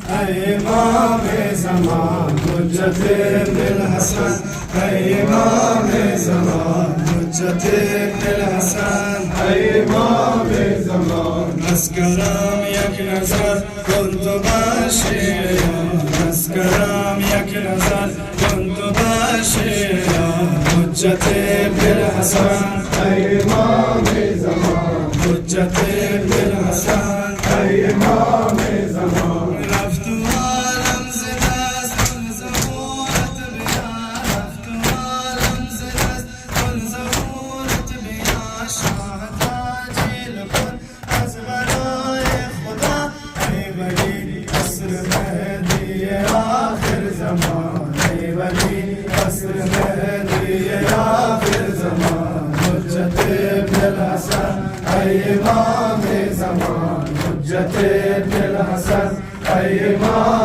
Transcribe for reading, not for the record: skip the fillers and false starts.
इमाम ज़मान हुज्जत इब्नुल हसन, इमाम ज़मान हुज्जत इब्नुल हसन, इमाम ज़मान। अस्कराम यक नज़र कुंत बशीरा, अस्कराम यक नज़र कुंत बशीरा, हुज्जत इब्नुल हसन, इमाम ज़मान हुज्जत इब्नुल हसन, इमाम ज़मान। इमाम ज़मान हुज्जत इब्नुल हसन, इमाम